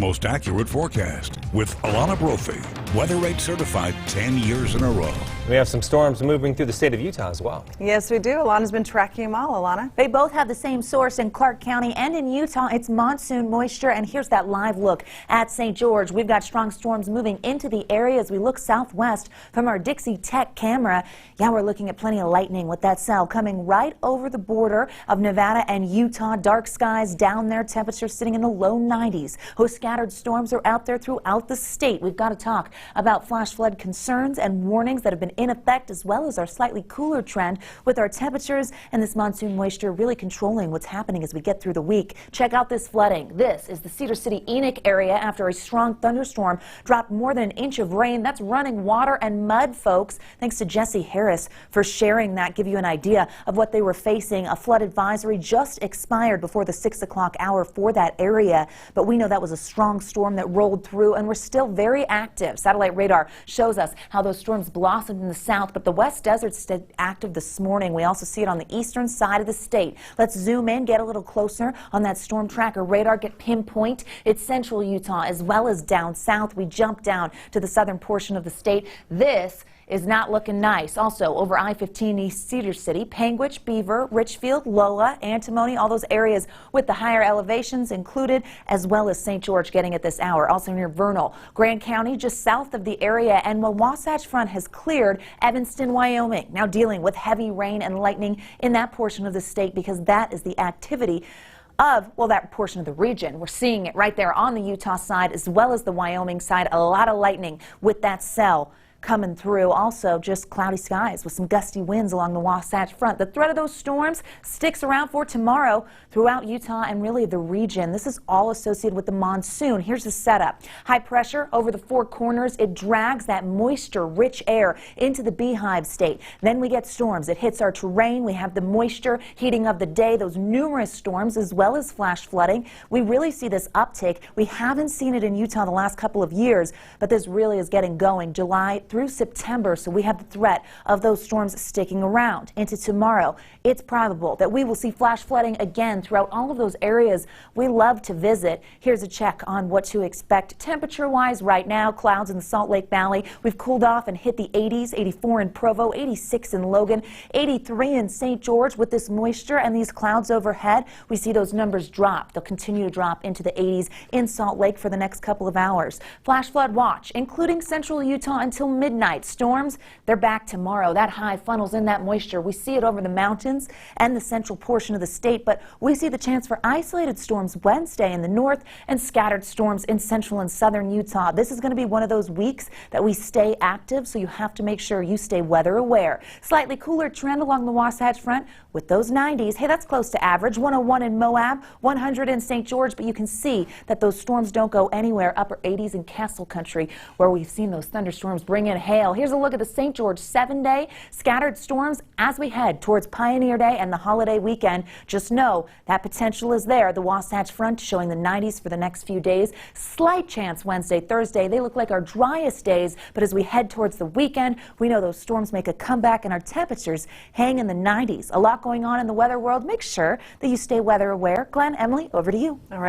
most accurate forecast with Alana Brophy, Weather Rate certified 10 years in a row. We have some storms moving through the state of Utah as well. Yes, we do. Alana's been tracking them all. Alana? They both have the same source in Clark County and in Utah. It's monsoon moisture, and here's that live look at St. George. We've got strong storms moving into the area as we look southwest from our Dixie Tech camera. Yeah, we're looking at plenty of lightning with that cell coming right over the border of Nevada and Utah. Dark skies down there, temperatures sitting in the low 90s. Those scattered storms are out there throughout the state. We've got to talk about flash flood concerns and warnings that have been in effect, as well as our slightly cooler trend with our temperatures and this monsoon moisture really controlling what's happening as we get through the week. Check out this flooding. This is the Cedar City Enoch area after a strong thunderstorm dropped more than an inch of rain. That's running water and mud, folks. Thanks to Jesse Harris for sharing that. Give you an idea of what they were facing. A flood advisory just expired before the 6 o'clock hour for that area, but we know that was a strong storm that rolled through, and we're still very active. Satellite radar shows us how those storms blossomed in the south, but the West Desert stayed active this morning. We also see it on the eastern side of the state. Let's zoom in, get a little closer on that storm tracker radar, get pinpoint. It's central Utah as well as down south. We jump down to the southern portion of the state. This is not looking nice. Also over I-15 East Cedar City, Panguitch, Beaver, Richfield, Lola, Antimony, all those areas with the higher elevations included, as well as St. George getting it this hour. Also near Vernal, Grand County just south of the area, and the Wasatch Front has cleared Evanston, Wyoming. Now dealing with heavy rain and lightning in that portion of the state because that is the activity of, well, that portion of the region. We're seeing it right there on the Utah side as well as the Wyoming side. A lot of lightning with that cell coming through. Also just cloudy skies with some gusty winds along the Wasatch Front. The threat of those storms sticks around for tomorrow throughout Utah and really the region. This is all associated with the monsoon. Here's the setup. High pressure over the four corners. It drags that moisture-rich air into the Beehive State. Then we get storms. It hits our terrain. We have the moisture heating of the day, those numerous storms as well as flash flooding. We really see this uptick. We haven't seen it in Utah the last couple of years, but this really is getting going. July through September, so we have the threat of those storms sticking around into tomorrow. It's probable that we will see flash flooding again throughout all of those areas we love to visit. Here's a check on what to expect temperature-wise right now. Clouds in the Salt Lake Valley. We've cooled off and hit the 80s, 84 in Provo, 86 in Logan, 83 in St. George. With this moisture and these clouds overhead, we see those numbers drop. They'll continue to drop into the 80s in Salt Lake for the next couple of hours. Flash flood watch, including central Utah until midnight. Storms, they're back tomorrow. That high funnels in that moisture. We see it over the mountains and the central portion of the state, but we see the chance for isolated storms Wednesday in the north and scattered storms in central and southern Utah. This is going to be one of those weeks that we stay active, so you have to make sure you stay weather aware. Slightly cooler trend along the Wasatch Front with those 90s. Hey, that's close to average. 101 in Moab, 100 in St. George, but you can see that those storms don't go anywhere. Upper 80s in Castle Country, where we've seen those thunderstorms bring in hail. Here's a look at the St. George 7-day scattered storms as we head towards Pioneer Day and the holiday weekend. Just know that potential is there. The Wasatch Front showing the 90s for the next few days. Slight chance Wednesday, Thursday. They look like our driest days, but as we head towards the weekend, we know those storms make a comeback and our temperatures hang in the 90s. A lot going on in the weather world. Make sure that you stay weather aware. Glenn, Emily, over to you. All right.